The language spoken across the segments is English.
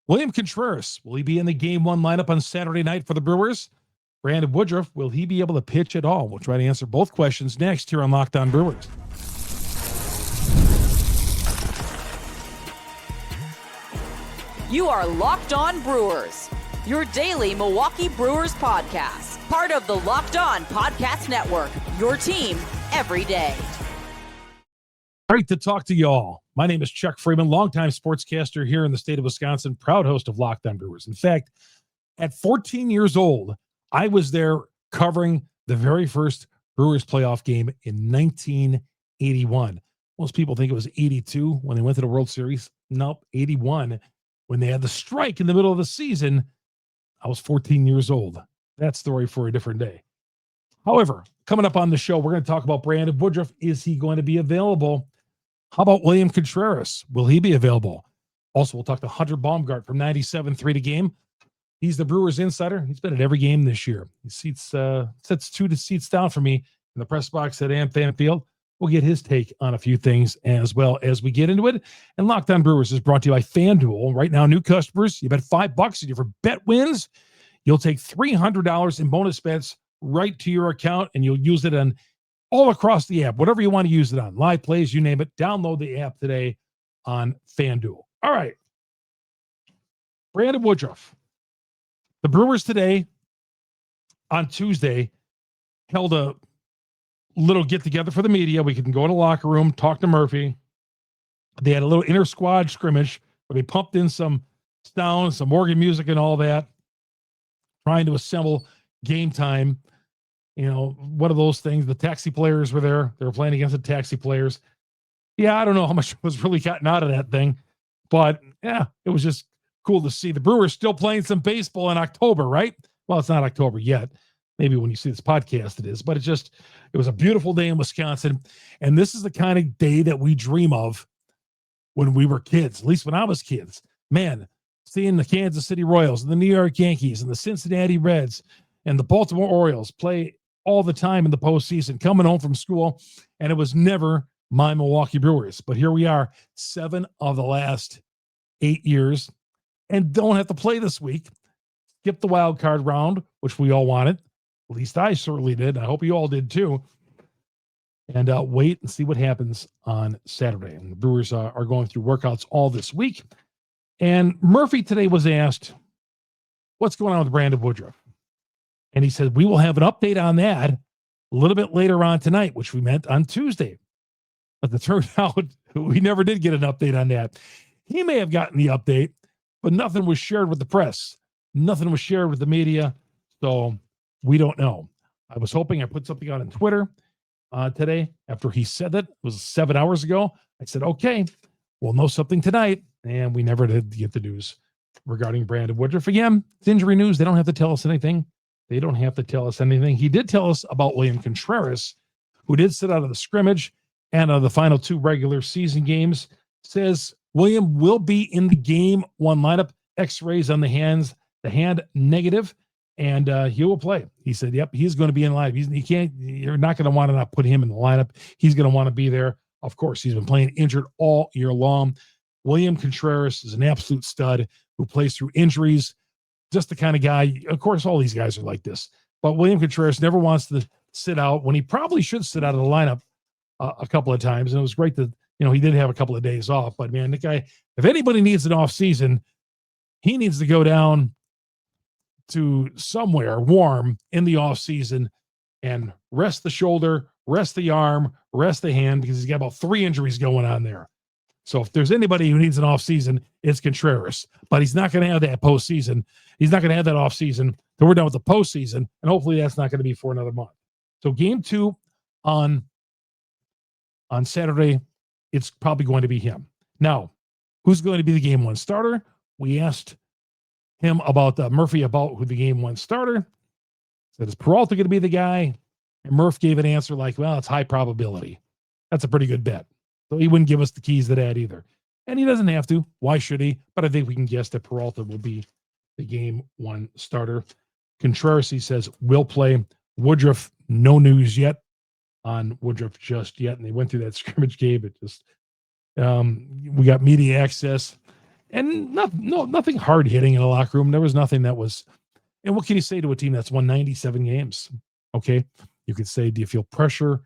William Contreras, will he be in the game one lineup on Saturday night for the Brewers? Brandon Woodruff, will he be able to pitch at all? We'll try to answer both questions next here on Locked On Brewers. You are Locked On Brewers, your daily Milwaukee Brewers podcast. Part of the Locked On Podcast Network, your team every day. Great to talk to y'all. My name is Chuck Freimund, longtime sportscaster here in the state of Wisconsin, proud host of Locked On Brewers. In fact, at 14 years old, I was there covering the very first Brewers playoff game in 1981. Most people think it was 82 when they went to the World Series. Nope, 81. When they had the strike in the middle of the season, I was 14 years old. That story for a different day. However, coming up on the show, we're going to talk about Brandon Woodruff. Is he going to be available? How about William Contreras? Will he be available? Also, we'll talk to Hunter Baumgard from 97.3 The Game. He's the Brewers insider. He's been at every game this year. He sits two seats down for me in the press box at AmFam Field. We'll get his take on a few things as well as we get into it. And Locked On Brewers is brought to you by FanDuel. Right now, new customers, you bet $5 and you for bet wins. You'll take $300 in bonus bets right to your account, and you'll use it on all across the app, whatever you want to use it on. Live plays, you name it. Download the app today on FanDuel. All right. Brandon Woodruff. The Brewers today, on Tuesday, held a little get-together for the media. We can go in the locker room, talk to Murphy. They had a little inter-squad scrimmage where they pumped in some sound, some organ music and all that, trying to assemble game time. You know, one of those things. The taxi players were there. They were playing against the taxi players. Yeah, I don't know how much was really gotten out of that thing, but yeah, it was just cool to see. The Brewers still playing some baseball in October, right? Well, it's not October yet. Maybe when you see this podcast it is, but it was a beautiful day in Wisconsin. And this is the kind of day that we dream of when we were kids, at least when I was kids. Man, seeing the Kansas City Royals and the New York Yankees and the Cincinnati Reds and the Baltimore Orioles play all the time in the postseason, coming home from school, and it was never my Milwaukee Brewers. But here we are, 7 of the last 8 years, and don't have to play this week. Skip the wild card round, which we all wanted. At least I certainly did. I hope you all did too. And wait and see what happens on Saturday. And the Brewers are going through workouts all this week. And Murphy today was asked, what's going on with Brandon Woodruff? And he said, we will have an update on that a little bit later on tonight, which we meant on Tuesday. But it turned out we never did get an update on that. He may have gotten the update, but nothing was shared with the press. Nothing was shared with the media. So we don't know. I was hoping I put something out on Twitter today after he said that. It was 7 hours ago. I said, okay, we'll know something tonight. And we never did get the news regarding Brandon Woodruff. Again, it's injury news. They don't have to tell us anything. They don't have to tell us anything. He did tell us about William Contreras, who did sit out of the scrimmage and of the final 2 regular season games. Says William will be in the game one lineup. X-rays on the hands, the hand negative, and he will play. He said, yep, he's going to be in line. You're not going to want to not put him in the lineup. He's going to want to be there. Of course, he's been playing injured all year long. William Contreras is an absolute stud who plays through injuries. Just the kind of guy, of course, all these guys are like this, but William Contreras never wants to sit out when he probably should sit out of the lineup a couple of times. And it was great that, he did have a couple of days off, but man, the guy, if anybody needs an off season, he needs to go down to somewhere warm in the off season and rest the shoulder, rest the arm, rest the hand, because he's got about 3 injuries going on there. So if there's anybody who needs an offseason, it's Contreras. But he's not going to have that postseason. He's not going to have that offseason till we're done with the postseason. And hopefully that's not going to be for another month. So game 2 on Saturday, it's probably going to be him. Now, who's going to be the game 1 starter? We asked him about Murphy about who the game 1 starter. Said, is Peralta going to be the guy? And Murph gave an answer like, well, it's high probability. That's a pretty good bet. So he wouldn't give us the keys to that either. And he doesn't have to. Why should he? But I think we can guess that Peralta will be the game 1 starter. Contreras, he says, will play. Woodruff, no news yet on Woodruff just yet. And they went through that scrimmage game. It just, we got media access. And nothing hard hitting in the locker room. There was nothing that was. And what can you say to a team that's won 97 games? Okay, you could say, do you feel pressure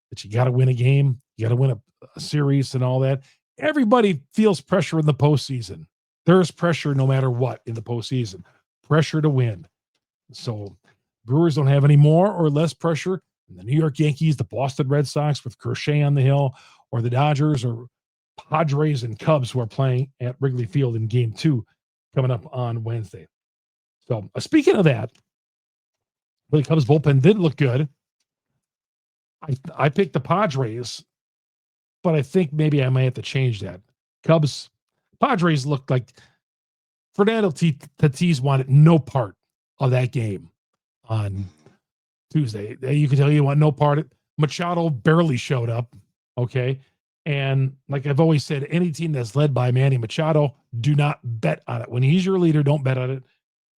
that you got to win a game, you got to win a series, and all that? Everybody feels pressure in the postseason. There's pressure no matter what in the postseason. Pressure to win. So Brewers don't have any more or less pressure than the New York Yankees, the Boston Red Sox with Crochet on the hill, or the Dodgers, or Padres and Cubs who are playing at Wrigley Field in Game 2 coming up on Wednesday. So speaking of that, the Cubs bullpen did look good. I picked the Padres, but I think maybe I might have to change that. Padres looked like Fernando Tatis wanted no part of that game on Tuesday. You can tell you want no part of it. Machado barely showed up. Okay. And like I've always said, any team that's led by Manny Machado, do not bet on it. When he's your leader, don't bet on it.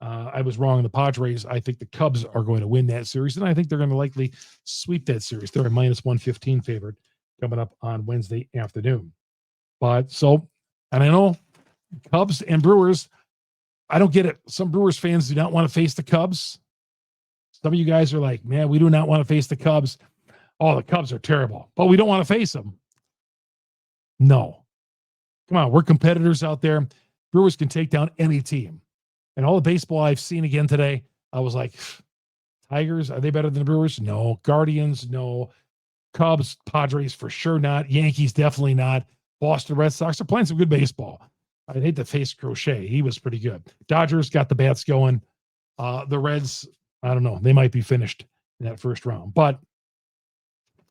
I was wrong in the Padres. I think the Cubs are going to win that series, and I think they're going to likely sweep that series. They're a minus 115 favorite coming up on Wednesday afternoon. And I know Cubs and Brewers, I don't get it. Some Brewers fans do not want to face the Cubs. Some of you guys are like, man, we do not want to face the Cubs. Oh, the Cubs are terrible, but we don't want to face them. No. Come on, we're competitors out there. Brewers can take down any team. And all the baseball I've seen again today, I was like, Tigers, are they better than the Brewers? No. Guardians, no. Cubs, Padres, for sure not. Yankees, definitely not. Boston Red Sox are playing some good baseball. I'd hate to face Crochet. He was pretty good. Dodgers got the bats going. The Reds, I don't know. They might be finished in that first round. But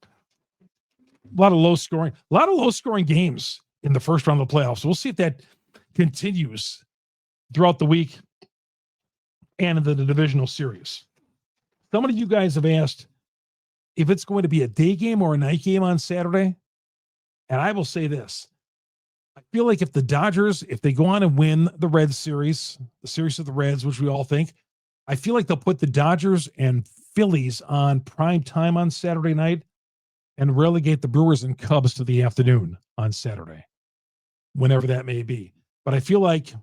a lot of low scoring games in the first round of the playoffs. So we'll see if that continues throughout the week and in the divisional series. Some of you guys have asked if it's going to be a day game or a night game on Saturday. And I will say this. I feel like if the Dodgers, if they go on and win the Reds series, the series of the Reds, which we all think, I feel like they'll put the Dodgers and Phillies on prime time on Saturday night and relegate the Brewers and Cubs to the afternoon on Saturday, whenever that may be. But I feel like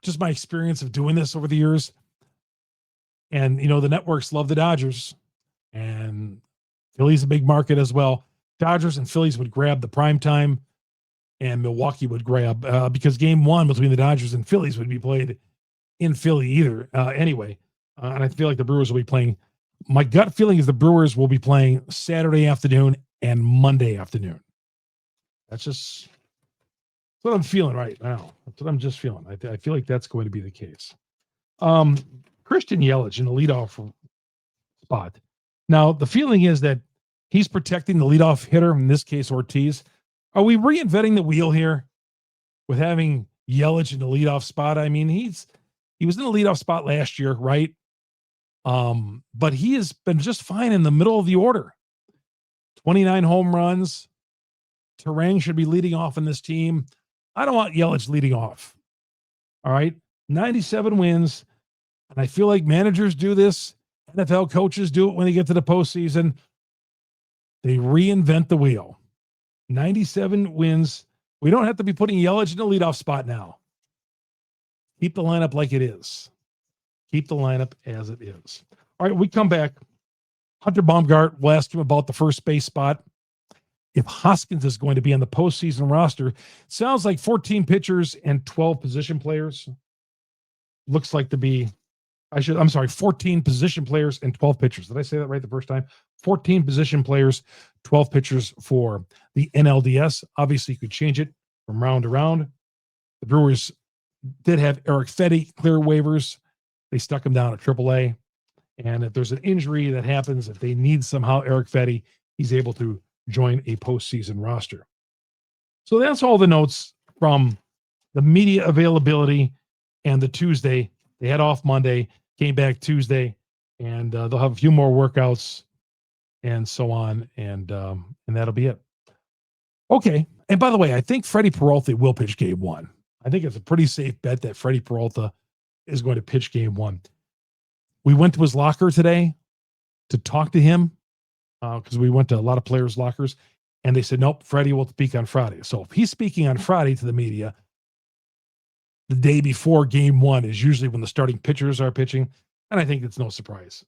just my experience of doing this over the years, and, you know, the networks love the Dodgers, and Philly's a big market as well. Dodgers and Phillies would grab the prime time, and Milwaukee would grab, because game one between the Dodgers and Phillies would be played in Philly anyway. And I feel like the Brewers will be playing. My gut feeling is the Brewers will be playing Saturday afternoon and Monday afternoon. That's what I'm feeling right now. That's what I'm just feeling. I feel like that's going to be the case. Christian Yelich in the leadoff spot. Now, the feeling is that he's protecting the leadoff hitter, in this case, Ortiz. Are we reinventing the wheel here with having Yelich in the leadoff spot? I mean, he was in the leadoff spot last year, right? But he has been just fine in the middle of the order. 29 home runs. Terang should be leading off in this team. I don't want Yelich leading off. All right. 97 wins. And I feel like managers do this. NFL coaches do it when they get to the postseason. They reinvent the wheel. 97 wins. We don't have to be putting Yelich in the leadoff spot now. Keep the lineup like it is. Keep the lineup as it is. All right, we come back. Hunter Baumgard, we'll ask him about the first base spot. If Hoskins is going to be on the postseason roster, sounds like 14 pitchers and 12 position players. Looks like to be, 14 position players and 12 pitchers. Did I say that right the first time? 14 position players, 12 pitchers for the NLDS. Obviously, you could change it from round to round. The Brewers did have Eric Freddy clear waivers. They stuck him down at AAA. And if there's an injury that happens, if they need somehow Eric Freddy, he's able to join a postseason roster. So that's all the notes from the media availability and the Tuesday. They had off Monday, came back Tuesday, and they'll have a few more workouts and so on, and that'll be it. Okay, and by the way, I think Freddy Peralta will pitch game one. I think it's a pretty safe bet that Freddy Peralta is going to pitch game one. We went to his locker today to talk to him because we went to a lot of players' lockers, And they said, nope, Freddie will speak on Friday. So if he's speaking on Friday to the media, the day before game one is usually when the starting pitchers are pitching. And I think it's no surprise,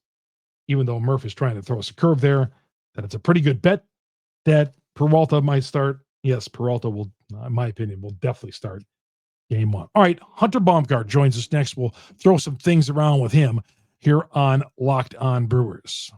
even though Murph is trying to throw us a curve there, that it's a pretty good bet that Peralta might start. Yes, Peralta will, in my opinion, will definitely start game one. All right, Hunter Baumgard joins us next. We'll throw some things around with him here on Locked On Brewers.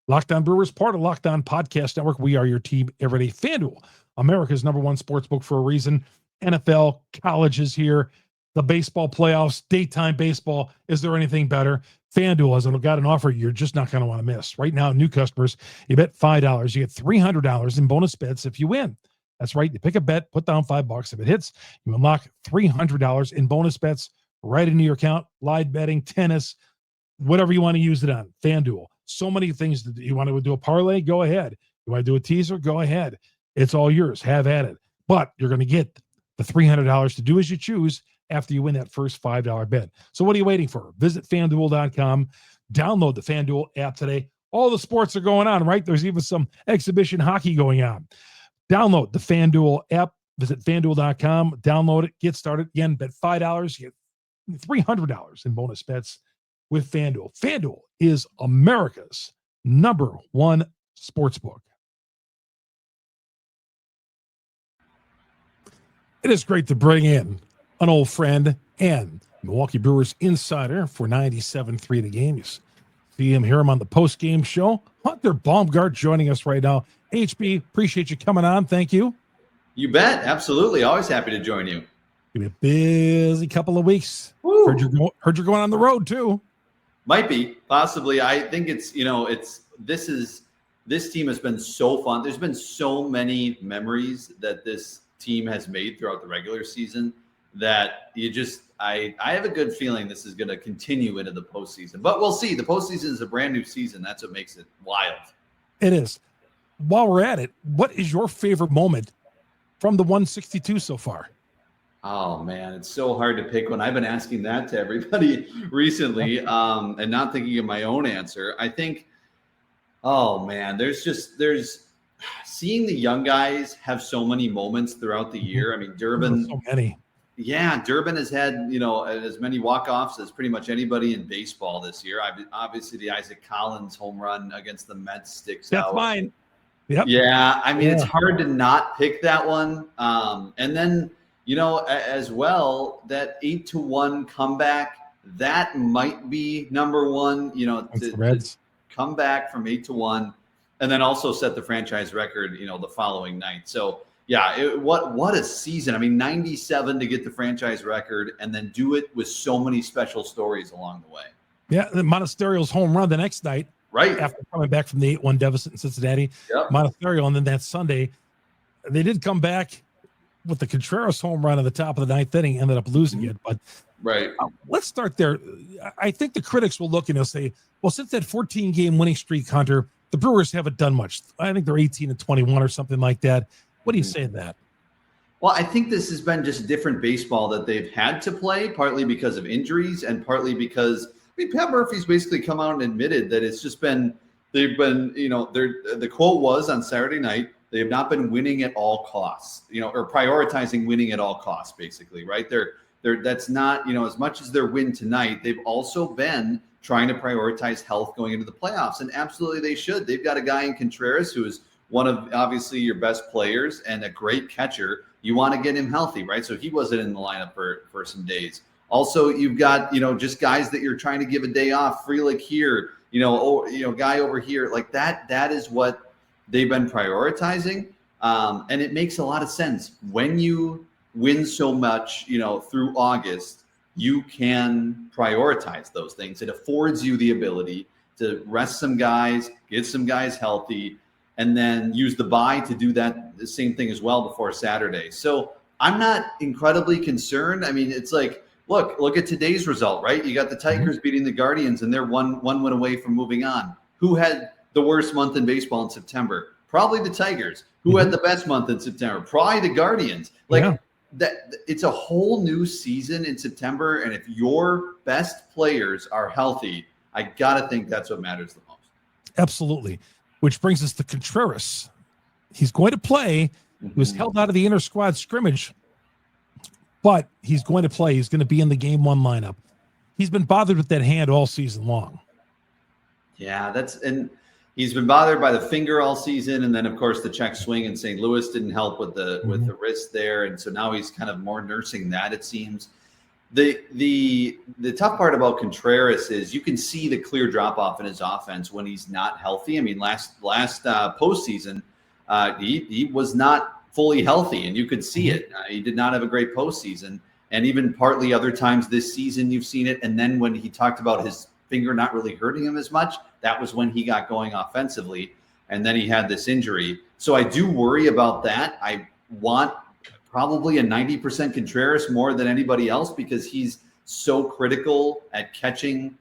Locked On Brewers, part of Locked On Podcast Network. We are your team every day. FanDuel, America's #1 sports book for a reason. NFL, colleges here, the baseball playoffs, daytime baseball. Is there anything better? FanDuel has got an offer you're just not going to want to miss. Right now, new customers, you bet $5, you get $300 in bonus bets if you win. That's right. You pick a bet, put down $5. If it hits, you unlock $300 in bonus bets right into your account. Live betting, tennis, whatever you want to use it on. FanDuel. So many things. You want to do a parlay? Go ahead. You want to do a teaser? Go ahead. It's all yours. Have at it. But you're going to get the $300 to do as you choose after you win that first $5 bet. So what are you waiting for? Visit FanDuel.com. Download the FanDuel app today. All the sports are going on, right? There's even some exhibition hockey going on. Download the FanDuel app. Visit FanDuel.com. Download it. Get started. Again, bet $5. You get $300 in bonus bets with FanDuel. FanDuel is America's #1 sportsbook. It is great to bring in an old friend and Milwaukee Brewers insider for 97.3 The Game. You see him, hear him on the post-game show. Hunter Baumgard joining us right now. HB, appreciate you coming on. Thank you. You bet. Absolutely. Always happy to join you. It's been a busy couple of weeks. Heard you're going on the road too. Might be, possibly. I think it's, this team has been so fun. There's been so many memories that this team has made throughout the regular season that I have a good feeling this is going to continue into the postseason. But we'll see. The postseason is a brand new season. That's what makes it wild. It is. While we're at it, what is your favorite moment from the 162 so far? Oh, man, it's so hard to pick one. I've been asking that to everybody recently and not thinking of my own answer. I think, oh, man, there's seeing the young guys have so many moments throughout the year. I mean, Durbin. So many. Yeah, Durbin has had, as many walk-offs as pretty much anybody in baseball this year. Obviously, the Isaac Collins home run against the Mets sticks out. That's mine. Yep. Yeah, I mean, It's hard to not pick that one. And then, as well, that 8-1 comeback, that might be number one, to come back from 8-1 and then also set the franchise record, the following night. So, yeah, what a season. I mean, 97 to get the franchise record and then do it with so many special stories along the way. Yeah, the Monasterio's home run the next night. Right. After coming back from the 8-1 deficit in Cincinnati. Yep. Monasterio, and then that Sunday, they did come back with the Contreras home run at the top of the ninth inning, ended up losing it. But right. Let's start there. I think the critics will look and they'll say, well, since that 14-game winning streak, Hunter, the Brewers haven't done much. I think they're 18-21 or something like that. What do you say to that? Well, I think this has been just different baseball that they've had to play, partly because of injuries and partly because Pat Murphy's basically come out and admitted that it's just been, the quote was on Saturday night, they have not been winning at all costs, or prioritizing winning at all costs, basically, right? That's not, as much as their win tonight, they've also been trying to prioritize health going into the playoffs. And absolutely they should. They've got a guy in Contreras who is one of obviously your best players and a great catcher. You want to get him healthy, right? So he wasn't in the lineup for some days. Also, you've got, just guys that you're trying to give a day off, Frelick here, guy over here, like that. That is what they've been prioritizing. And it makes a lot of sense. When you win so much, through August, you can prioritize those things. It affords you the ability to rest some guys, get some guys healthy, and then use the bye to do the same thing as well before Saturday. So I'm not incredibly concerned. I mean, it's like, look at today's result, right? You got the Tigers beating the Guardians, and they're one win away from moving on. Who had the worst month in baseball in September? Probably the Tigers. Who had the best month in September? Probably the Guardians. That it's a whole new season in September, and if your best players are healthy, I gotta think that's what matters the most. Absolutely. which brings us to Contreras. He's going to play. He was held out of the inter squad scrimmage, but he's going to play. He's going to be in the game one lineup. He's been bothered with that hand all season long. Yeah, and he's been bothered by the finger all season, and then of course the check swing in St. Louis didn't help with the wrist there, and so now he's kind of more nursing that, it seems. The tough part about Contreras is you can see the clear drop off in his offense when he's not healthy. I mean, last postseason, he was not fully healthy, and you could see it. He did not have a great postseason, and even partly other times this season you've seen it. And then when he talked about his finger not really hurting him as much, that was when he got going offensively, and then he had this injury. So I do worry about that. I want probably a 90% Contreras more than anybody else because he's so critical at catching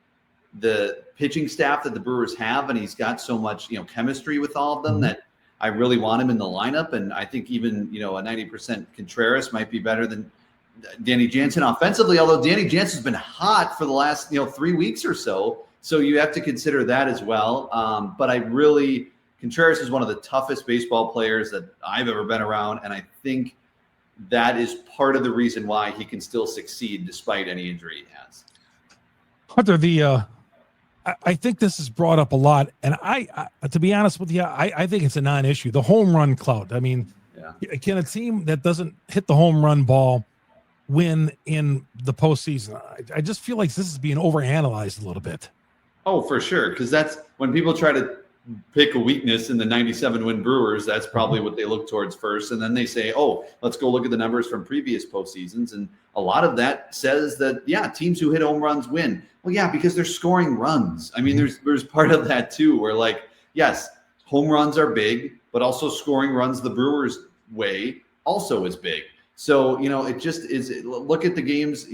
the pitching staff that the Brewers have, and he's got so much, chemistry with all of them that I really want him in the lineup. And I think even, a 90% Contreras might be better than Danny Jansen offensively, although Danny Jansen's been hot for the last, 3 weeks or so. So you have to consider that as well. But Contreras is one of the toughest baseball players that I've ever been around. And I think that is part of the reason why he can still succeed despite any injury he has. Hunter, I think this is brought up a lot. And I to be honest with you, I think it's a non-issue. The home run clout. I mean, can a team that doesn't hit the home run ball win in the postseason? I just feel like this is being overanalyzed a little bit. Oh, for sure. Because that's when people try to pick a weakness in the 97 win Brewers, that's probably what they look towards first. And then they say, oh, let's go look at the numbers from previous postseasons. And a lot of that says that, teams who hit home runs win. Well, yeah, because they're scoring runs. I mean, there's part of that too, where yes, home runs are big, but also scoring runs the Brewers way also is big. So, it just is, look at the games,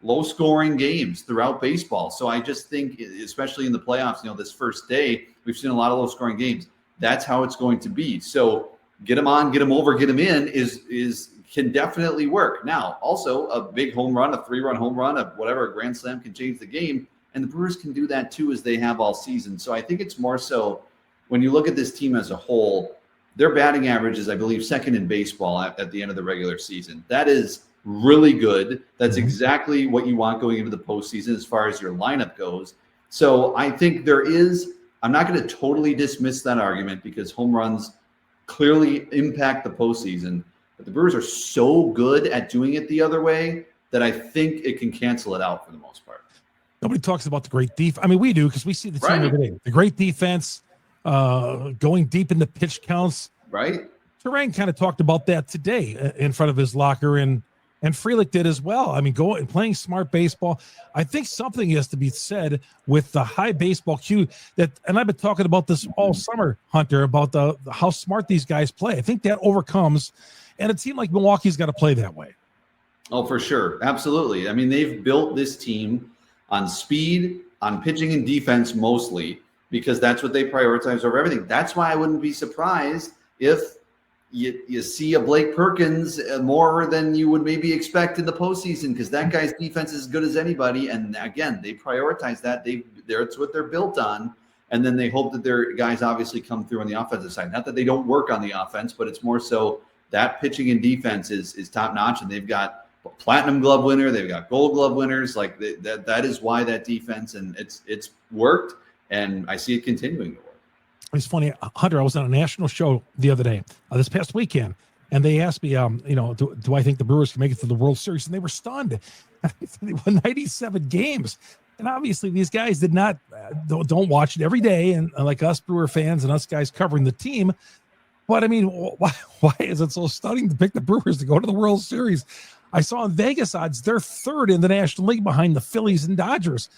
low scoring games throughout baseball. So I just think, especially in the playoffs, this first day, we've seen a lot of low scoring games. That's how it's going to be. So get them on, get them over, get them in can definitely work. Now, also a big home run, a 3-run home run, a grand slam can change the game. And the Brewers can do that too, as they have all season. So I think it's more so when you look at this team as a whole, their batting average is, I believe, second in baseball at the end of the regular season. That is really good. That's exactly what you want going into the postseason as far as your lineup goes. So I think I'm not going to totally dismiss that argument because home runs clearly impact the postseason, but the Brewers are so good at doing it the other way that I think it can cancel it out for the most part. Nobody talks about the great defense. I mean, we do, because we see the team every day. The great defense, going deep in the pitch counts. Right. Terang kind of talked about that today in front of his locker, and Frelick did as well. I mean, going and playing smart baseball. I think something has to be said with the high baseball Q and I've been talking about this all summer, Hunter, about how smart these guys play. I think that overcomes, and a team like Milwaukee's got to play that way. Oh, for sure. Absolutely. I mean, they've built this team on speed, on pitching and defense mostly, because that's what they prioritize over everything. That's why I wouldn't be surprised if you see a Blake Perkins more than you would maybe expect in the postseason, because that guy's defense is as good as anybody. And again, they prioritize that. That's what they're built on. And then they hope that their guys obviously come through on the offensive side. Not that they don't work on the offense, but it's more so that pitching and defense is top notch. And they've got platinum glove winner. They've got gold glove winners. That is why that defense, and it's worked. And I see it continuing to work. It's funny, Hunter, I was on a national show the other day, this past weekend, and they asked me, do I think the Brewers can make it to the World Series? And they were stunned. They won 97 games. And obviously these guys don't watch it every day, and like us Brewer fans and us guys covering the team. But I mean, why is it so stunning to pick the Brewers to go to the World Series? I saw in Vegas odds, they're third in the National League behind the Phillies and Dodgers.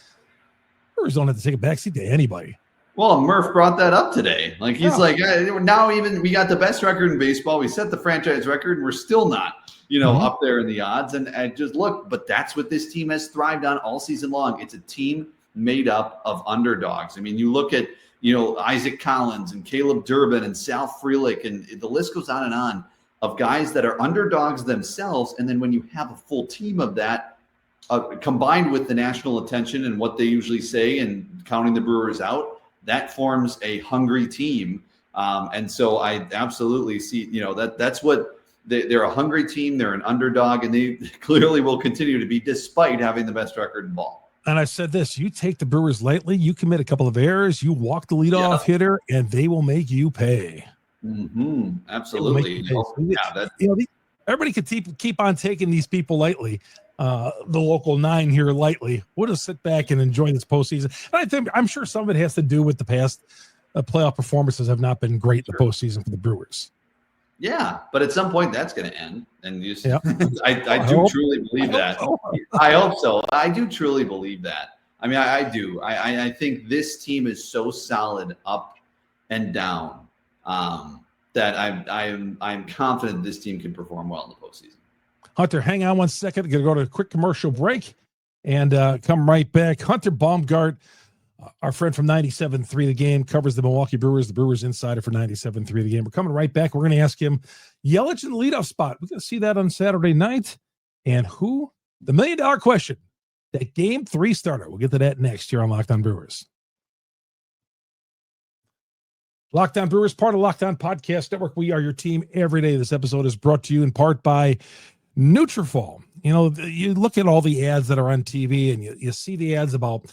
Brewers don't have to take a backseat to anybody. Well, Murph brought that up today. Now even we got the best record in baseball. We set the franchise record, and we're still not, up there in the odds. And just look, but that's what this team has thrived on all season long. It's a team made up of underdogs. I mean, you look at, Isaac Collins and Caleb Durbin and Sal Frelick, and the list goes on of guys that are underdogs themselves. And then when you have a full team of that, combined with the national attention and what they usually say and counting the Brewers out, that forms a hungry team. And so I absolutely see, that's what they're a hungry team. They're an underdog, and they clearly will continue to be despite having the best record in ball. And I said this, you take the Brewers lightly, you commit a couple of errors, you walk the leadoff hitter, and they will make you pay. Absolutely. Everybody could keep on taking these people lightly. The local 9 here lightly. We'll just sit back and enjoy this postseason. And I'm sure some of it has to do with the past playoff performances have not been great in the postseason for the Brewers. Yeah, but at some point that's going to end, and I do truly believe that. I hope so. I do truly believe that. I mean, I do. I think this team is so solid up and down that I'm confident this team can perform well in the postseason. Hunter, hang on 1 second. Going to go to a quick commercial break and come right back. Hunter Baumgard, our friend from 97.3 The Game, covers the Milwaukee Brewers, the Brewers insider for 97.3 The Game. We're coming right back. We're going to ask him Yelich in the leadoff spot. We're going to see that on Saturday night. And who? The $1 million question. That Game 3 starter. We'll get to that next here on Locked On Brewers. Locked On Brewers, part of Locked On Podcast Network. We are your team every day. This episode is brought to you in part by Nutrafol. You look at all the ads that are on TV and you see the ads about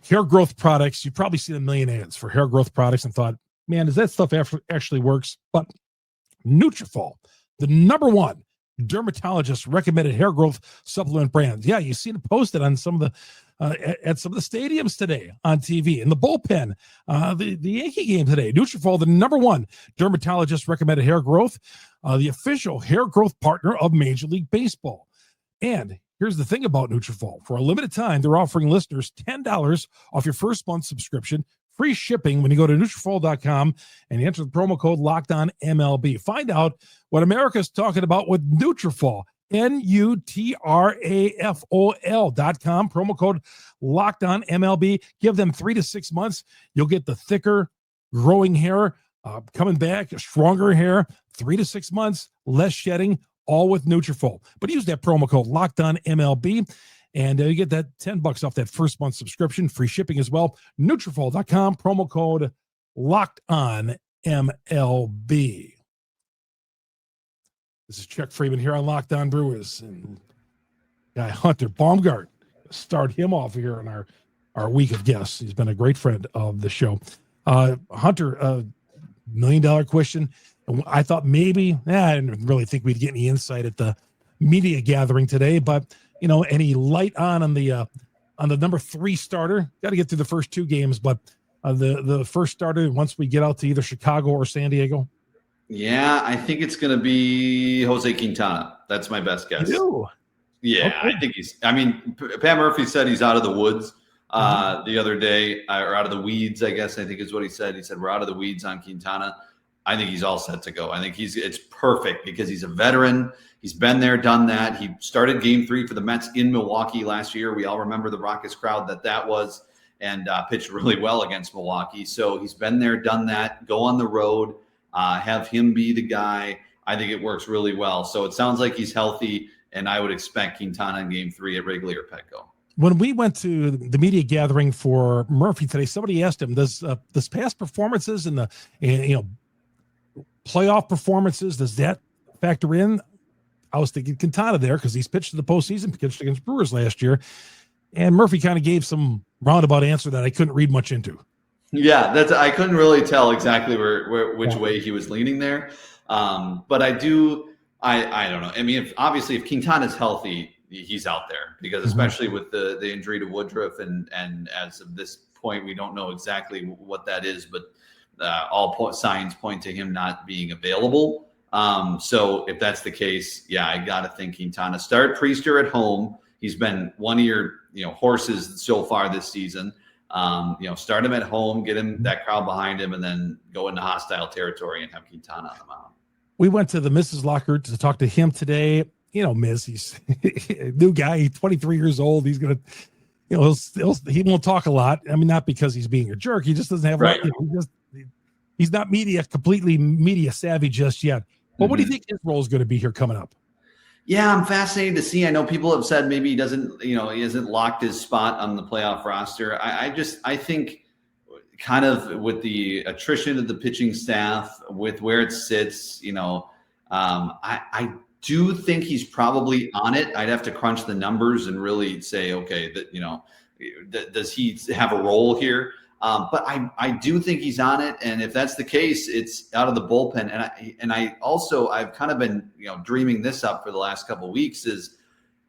hair growth products. You probably seen a million ads for hair growth products and thought, man, does that stuff actually works? But Nutrafol, the number one dermatologist recommended hair growth supplement brand. Yeah, you seen it posted on some of the at some of the stadiums today on TV. In the bullpen, the Yankee game today, Nutrafol, the number one dermatologist recommended hair growth, the official hair growth partner of Major League Baseball. And here's the thing about Nutrafol. For a limited time, they're offering listeners $10 off your first month subscription, free shipping when you go to Nutrafol.com and you enter the promo code LOCKEDONMLB. Find out what America's talking about with Nutrafol. Nutrafol.com, promo code LOCKEDONMLB. Give them 3 to 6 months. You'll get the thicker, growing hair, coming back, stronger hair, 3 to 6 months, less shedding, all with Nutrafol. But use that promo code LOCKEDONMLB, and you get that $10 off that first month subscription, free shipping as well. Nutrafol.com, promo code LOCKEDONMLB. This is Chuck Freimund here on Locked On Brewers, and guy Hunter Baumgard. Start him off here on our week of guests. He's been a great friend of the show. Hunter, $1 million question. I thought maybe, I didn't really think we'd get any insight at the media gathering today, but any light on the number 3 starter. Got to get through the first 2 games, but the first starter once we get out to either Chicago or San Diego. Yeah, I think it's going to be Jose Quintana. That's my best guess. You? Yeah, okay. I think Pat Murphy said he's out of the woods the other day, or out of the weeds, I guess, I think is what he said. He said, we're out of the weeds on Quintana. I think he's all set to go. I think it's perfect because he's a veteran. He's been there, done that. He started Game 3 for the Mets in Milwaukee last year. We all remember the raucous crowd that was, and pitched really well against Milwaukee. So he's been there, done that. Go on the road. Have him be the guy. I think it works really well. So it sounds like he's healthy, and I would expect Quintana in Game 3 at Wrigley or Petco. When we went to the media gathering for Murphy today, somebody asked him, does past performances and playoff performances, does that factor in? I was thinking Quintana there because he's pitched in the postseason, pitched against Brewers last year, and Murphy kind of gave some roundabout answer that I couldn't read much into. Yeah, I couldn't really tell exactly which way he was leaning there. But I don't know. I mean, if Quintana's healthy, he's out there because especially with the injury to Woodruff and as of this point, we don't know exactly what that is, but all signs point to him not being available. So if that's the case, yeah, I got to think Quintana. Start Priester at home. He's been one of your horses so far this season. Start him at home, get him that crowd behind him, and then go into hostile territory and have Quintana on the mound. We went to the Mrs. locker to talk to him today. Miz, he's a new guy. He's 23 years old. He's going to, he won't talk a lot. I mean, not because he's being a jerk. He just doesn't have, he's not completely media savvy just yet. But what do you think his role is going to be here coming up? Yeah, I'm fascinated to see. I know people have said maybe he doesn't, he hasn't locked his spot on the playoff roster. I think kind of with the attrition of the pitching staff, with where it sits, I do think he's probably on it. I'd have to crunch the numbers and really say, okay, does he have a role here? But I do think he's on it. And if that's the case, it's out of the bullpen. I've kind of been, dreaming this up for the last couple of weeks is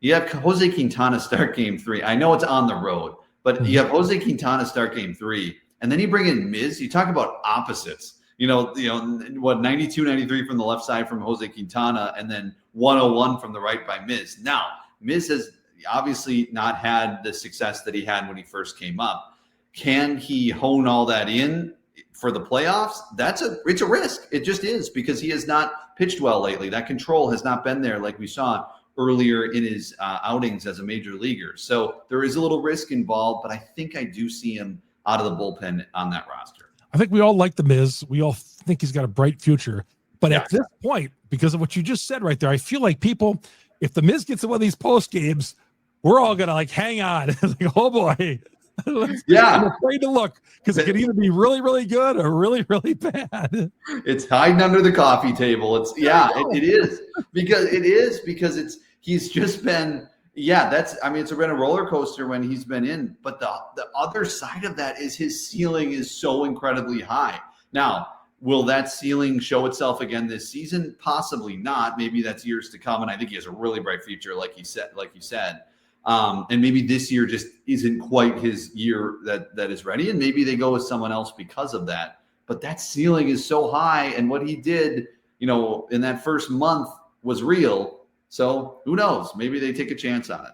you have Jose Quintana start game 3. I know it's on the road, but you have Jose Quintana start game 3. And then you bring in Miz. You talk about opposites. 92, 93 from the left side from Jose Quintana, and then 101 from the right by Miz. Now, Miz has obviously not had the success that he had when he first came up. Can he hone all that in for the playoffs? It's a risk. It just is, because he has not pitched well lately. That control has not been there like we saw earlier in his outings as a major leaguer. So there is a little risk involved, but I think I do see him out of the bullpen on that roster. I think we all like the Miz. We all think he's got a bright future. But at this point, because of what you just said right there, I feel like people, if the Miz gets in one of these post games, we're all going to hang on. Like, oh boy. I'm afraid to look, because it can either be really, really good or really, really bad. It's hiding under the coffee table. It is because he's just been, it's been a roller coaster when he's been in, but the other side of that is his ceiling is so incredibly high. Now, will that ceiling show itself again this season? Possibly not. Maybe that's years to come. And I think he has a really bright future, like you said. And maybe this year just isn't quite his year that is ready. And maybe they go with someone else because of that. But that ceiling is so high. And what he did, in that first month was real. So who knows? Maybe they take a chance on it.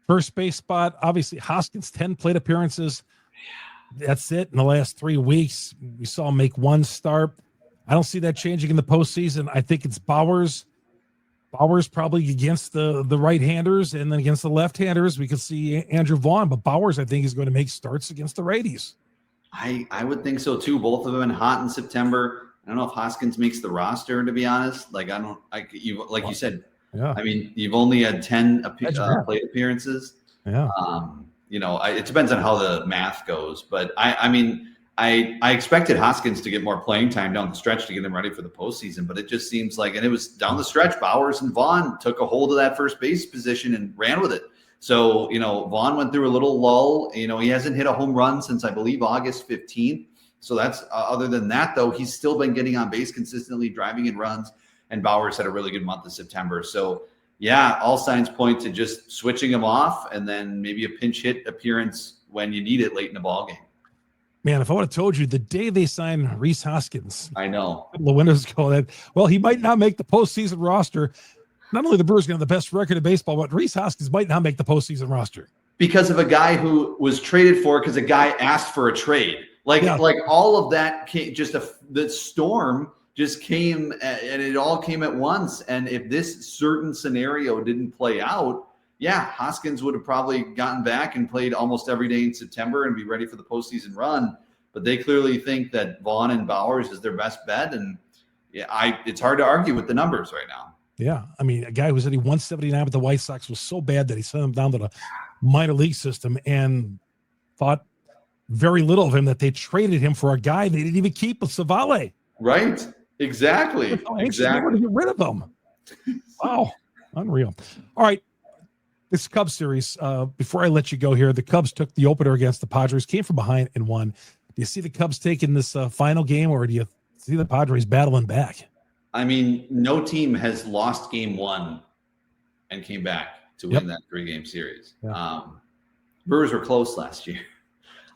First base spot, obviously Hoskins, 10 plate appearances. That's it. In the last 3 weeks, we saw him make 1 start. I don't see that changing in the postseason. I think it's Bauers. Bauers probably against the right-handers, and then against the left-handers, we could see Andrew Vaughn. But Bauers, I think, is going to make starts against the righties. I would think so too. Both of them been hot in September. I don't know if Hoskins makes the roster, to be honest. You said. Yeah. I mean, you've only had 10 plate appearances. Yeah. It depends on how the math goes, but I expected Hoskins to get more playing time down the stretch to get him ready for the postseason, but it just seems like, and it was down the stretch, Bauers and Vaughn took a hold of that first base position and ran with it. So, Vaughn went through a little lull. He hasn't hit a home run since, I believe, August 15th. So that's other than that, though, he's still been getting on base consistently, driving in runs. And Bauers had a really good month of September. So, all signs point to just switching him off and then maybe a pinch hit appearance when you need it late in the ballgame. Man, if I would have told you the day they signed Rhys Hoskins, I know the windows go that, he might not make the postseason roster. Not only the Brewers going to have the best record in baseball, but Rhys Hoskins might not make the postseason roster. Because of a guy who was traded for because a guy asked for a trade. Like all of that came, the storm just came, and it all came at once. And if this certain scenario didn't play out, Hoskins would have probably gotten back and played almost every day in September and be ready for the postseason run. But they clearly think that Vaughn and Bauers is their best bet. And it's hard to argue with the numbers right now. Yeah. I mean, a guy who was hitting 179 with the White Sox was so bad that he sent him down to the minor league system and thought very little of him, that they traded him for a guy they didn't even keep, with Savale. Right. Exactly. Exactly. To get rid of them. Wow. Unreal. All right. This Cubs series, before I let you go here, the Cubs took the opener against the Padres, came from behind and won. Do you see the Cubs taking this final game, or do you see the Padres battling back? I mean, no team has lost game 1 and came back to win that 3-game series. Yeah. Brewers were close last year,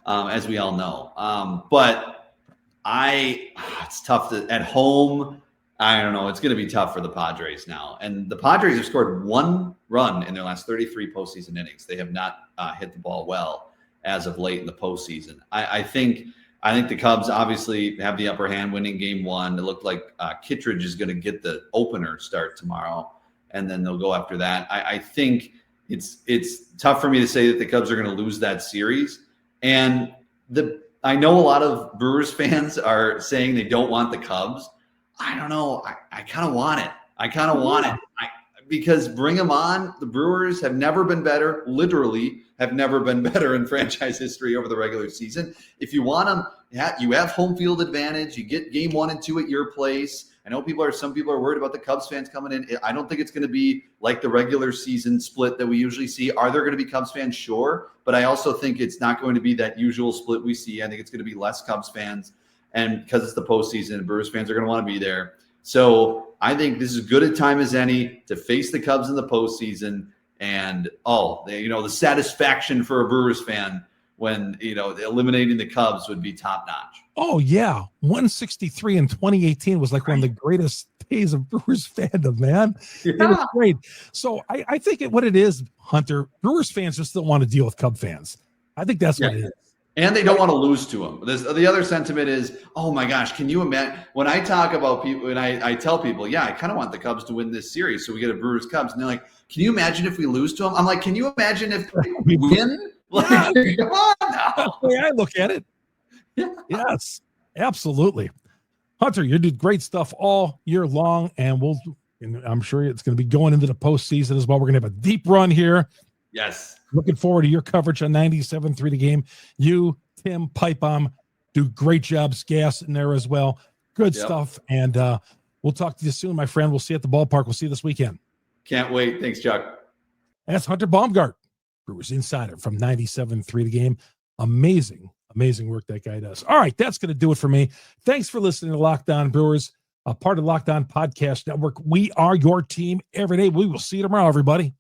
as we all know. But it's tough at home. I don't know. It's going to be tough for the Padres now. And the Padres have scored 1 run in their last 33 postseason innings. They have not hit the ball well as of late in the postseason. I think the Cubs obviously have the upper hand, winning game 1. It looked like Kittredge is going to get the opener start tomorrow, and then they'll go after that. I think it's tough for me to say that the Cubs are going to lose that series. And I know a lot of Brewers fans are saying they don't want the Cubs. I don't know. I kind of want it. Because bring them on. The Brewers have never been better, literally have never been better in franchise history over the regular season. If you want them, you have home field advantage. You get game 1 and 2 at your place. I know some people are worried about the Cubs fans coming in. I don't think it's going to be like the regular season split that we usually see. Are there going to be Cubs fans? Sure. But I also think it's not going to be that usual split we see. I think it's going to be less Cubs fans. And because it's the postseason, Brewers fans are going to want to be there. So I think this is as good a time as any to face the Cubs in the postseason. And, the satisfaction for a Brewers fan when, eliminating the Cubs would be top notch. Oh, yeah. 163 in 2018 was like one of the greatest days of Brewers fandom, man. Yeah. It was great. So I think what it is, Hunter, Brewers fans just don't want to deal with Cub fans. I think that's what it is. And they don't want to lose to them. The other sentiment is, oh my gosh, can you imagine? When I talk about people, and I tell people, yeah, I kind of want the Cubs to win this series, so we get a Brewers Cubs, and they're like, can you imagine if we lose to them? I'm like, can you imagine if we win? Like, come on now. That's the way I look at it. Yeah. Yes, absolutely. Hunter, you did great stuff all year long, and I'm sure it's going to be going into the postseason as well. We're going to have a deep run here. Yes. Looking forward to your coverage on 97.3 The Game. You, Tim, Pipe Bomb, do great jobs. Gas in there as well. Good stuff. And we'll talk to you soon, my friend. We'll see you at the ballpark. We'll see you this weekend. Can't wait. Thanks, Chuck. That's Hunter Baumgard, Brewers Insider from 97.3 The Game. Amazing work that guy does. All right, that's going to do it for me. Thanks for listening to Locked On Brewers, a part of Locked On Podcast Network. We are your team every day. We will see you tomorrow, everybody.